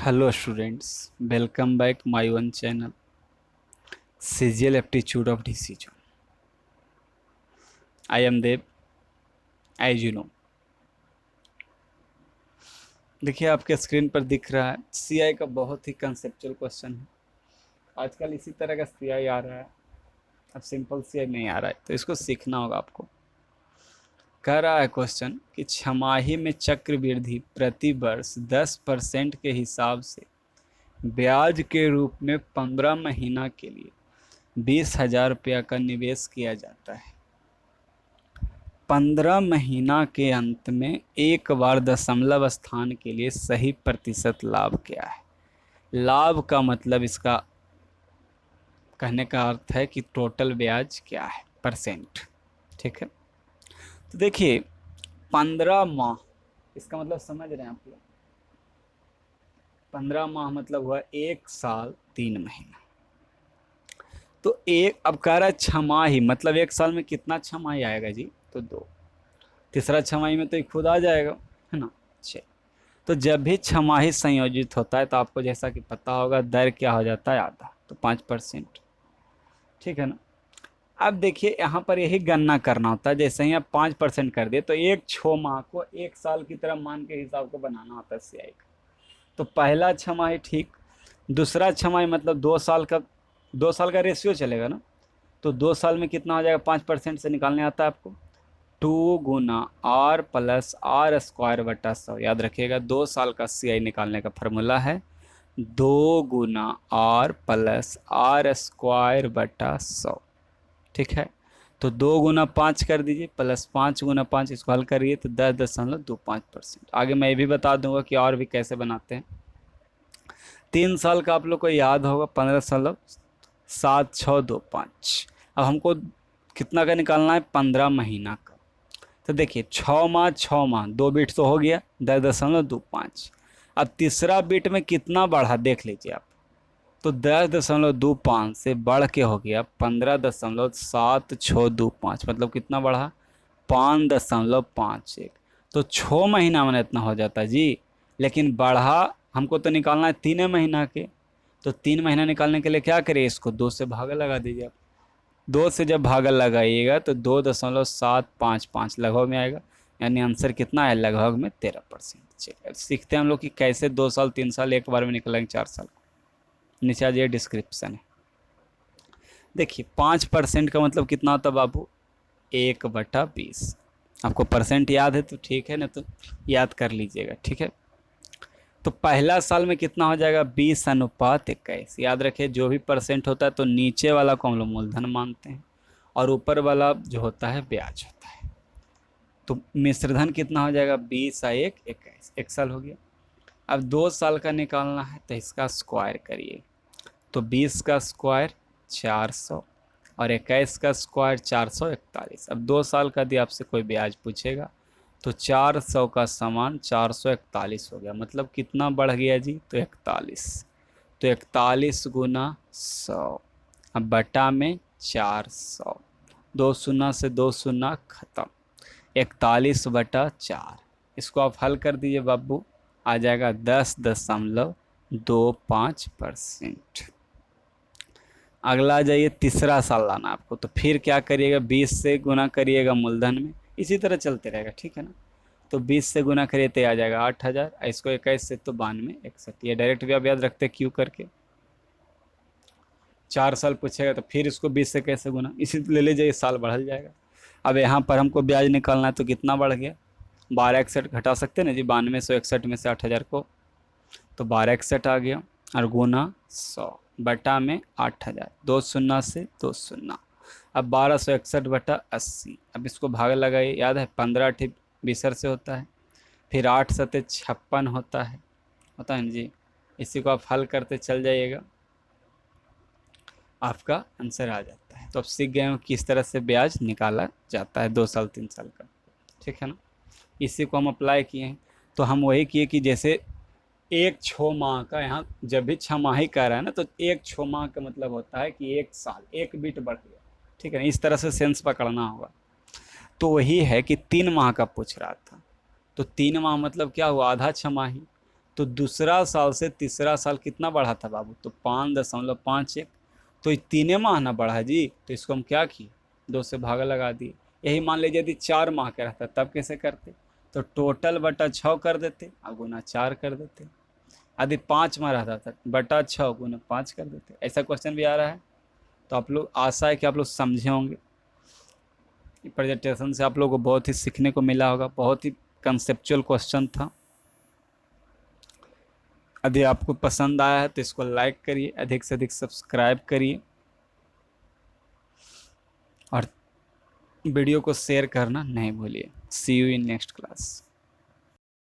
Hello students, welcome back my one channel CGL Aptitude of Decision. I am Dev, as you know. देखिए आपके screen पर दिख रहा है सीआई का बहुत ही कंसेप्चुअल क्वेश्चन है। आजकल इसी तरह का सीआई आ रहा है, अब सिंपल सीआई नहीं आ रहा है, तो इसको सीखना होगा आपको। कह रहा है क्वेश्चन कि छमाही में चक्रवृद्धि प्रति वर्ष 10% के हिसाब से ब्याज के रूप में 15 महीना के लिए 20,000 रुपया का निवेश किया जाता है। 15 महीना के अंत में एक बार दशमलव स्थान के लिए सही प्रतिशत लाभ क्या है। लाभ का मतलब इसका कहने का अर्थ है कि टोटल ब्याज क्या है, परसेंट। ठीक है, तो देखिए 15 माह, इसका मतलब समझ रहे हैं आप लोग। 15 माह मतलब हुआ 1 साल 3 महीना। तो एक अब कह रहा है छमाही, मतलब 1 साल में कितना छमाही आएगा जी, तो 2। तीसरा छमाही में तो ये खुद आ जाएगा, है ना। 6। तो जब भी छमाही संयोजित होता है तो आपको जैसा कि पता होगा दर क्या हो जाता है, आधा, तो 5%। ठीक है ना। अब देखिए यहाँ पर यही गणना करना होता है। जैसे ही आप 5% कर दिए तो एक 6 माह को 1 साल की तरह मान के हिसाब को बनाना होता है सीआई का। तो पहला छमाही ठीक, दूसरा छमाही मतलब 2 साल का रेशियो चलेगा ना। तो 2 साल में कितना हो जाएगा, 5% से निकालने आता है आपको 2 गुना आर प्लस आर स्क्वायर बटा 100। याद रखिएगा 2 साल का सीआई निकालने का फॉर्मूला है 2 गुना आर प्लस आर स्क्वायर बटा 100। ठीक है, तो 2 गुना 5 कर दीजिए प्लस 5 गुना 5, इसको हल करिए तो 10.25%। आगे मैं ये भी बता दूंगा कि और भी कैसे बनाते हैं। 3 साल का आप लोग को याद होगा 15.7625। अब हमको कितना का निकालना है, 15 महीना का। तो देखिए 6 माह 6 माह, 2 बिट तो हो गया 10.25। अब तीसरा बिट में कितना बढ़ा देख लीजिए आप, तो 10.25 से बढ़ के हो गया 15.7625। मतलब कितना बढ़ा, 5.51। तो 6 महीना में इतना हो जाता है जी। लेकिन बढ़ा हमको तो निकालना है 3 महीना के, तो 3 महीना निकालने के लिए क्या करिए, इसको 2 से भागा लगा दीजिए आप। 2 से जब भागा लगाइएगा तो 2.755 लगभग में आएगा, यानी आंसर कितना है, लगभग में 13%। चलिए सीखते हैं हम लोग कि कैसे 2 साल 3 साल एक बार में निकलेंगे 4 साल। नीचे आ जाइए, डिस्क्रिप्शन है। देखिए 5% का मतलब कितना होता है बाबू, 1/20। आपको परसेंट याद है तो ठीक है, ना तो याद कर लीजिएगा। ठीक है, तो पहला साल में कितना हो जाएगा, 20:21। याद रखिए जो भी परसेंट होता है तो नीचे वाला को हम लोग मूलधन मानते हैं और ऊपर वाला जो होता है ब्याज होता है। तो मिश्रधन कितना हो जाएगा, 20 × 1 = 21। 1 साल हो गया। अब 2 साल का निकालना है तो इसका स्क्वायर करिए, तो 20 का स्क्वायर 400 और 21 का स्क्वायर 441। अब 2 साल का यदि आपसे कोई ब्याज पूछेगा तो 400 का समान 441 हो गया। मतलब कितना बढ़ गया जी, तो 41। तो 41 गुना 100, अब बटा में 400, 2 शून्य से 2 शून्य खत्म, 41/4। इसको आप हल कर दीजिए बाबू, आ जाएगा 10.25%। अगला आ जाइए, तीसरा साल लाना आपको। तो फिर क्या करिएगा, 20 से गुना करिएगा मूलधन में, इसी तरह चलते रहेगा। ठीक है ना। तो 20 से गुना करिए तो आ जाएगा 8,000। इसको 21 से तो 92 61। ये डायरेक्ट भी आप याद रखते क्यों करके। 4 साल पूछेगा तो फिर इसको 20 से कैसे गुना, इसी ले ले जाइए, साल बढ़ल जाएगा। अब यहाँ पर हमको ब्याज निकालना है तो कितना बढ़ गया, 1261 घटा सकते हैं ना जी, 9261 में से 8,000 को, तो 1261 आ गया और गुना 100 बटा में 8,000, 2 शून्य से 2 शून्य। अब 1261/80। अब इसको भाग लगाइए, याद है 15 ठीक बिसर से होता है, फिर 8 सते 56 होता है ना जी। इसी को आप हल करते चल जाइएगा, आपका आंसर आ जाता है। तो अब सीख गए हो किस तरह से ब्याज निकाला जाता है 2 साल 3 साल का। ठीक है ना। इसी को हम अप्लाई किए हैं। तो हम वही किए कि जैसे 1 6 माह का, यहाँ जब भी छमाही कह रहा है ना तो 1 6 माह का मतलब होता है कि 1 साल, 1 बिट बढ़ गया। ठीक है ना, इस तरह से सेंस पकड़ना होगा। तो वही है कि 3 माह का पूछ रहा था, तो 3 माह मतलब क्या हुआ, आधा छमाही। तो दूसरा साल से तीसरा साल कितना बढ़ा था बाबू, तो 5.51। तो ये 3 माह ना बढ़ा जी, तो इसको हम क्या किए, 2 से भागा लगा दिए। यही मान लीजिए यदि 4 माह का रहता तब कैसे करते, तो टोटल बटा 6 कर देते और गुना 4 कर देते। यदि 5 माह रहता था बटा 6 गुना 5 कर देते। ऐसा क्वेश्चन भी आ रहा है। तो आप लोग, आशा है कि आप लोग समझे होंगे। प्रेजेंटेशन से आप लोगों को बहुत ही सीखने को मिला होगा, बहुत ही कंसेप्चुअल क्वेश्चन था। यदि आपको पसंद आया है तो इसको लाइक करिए, अधिक से अधिक सब्सक्राइब करिए और वीडियो को शेयर करना नहीं भूलिए। सी यू इन नेक्स्ट क्लास।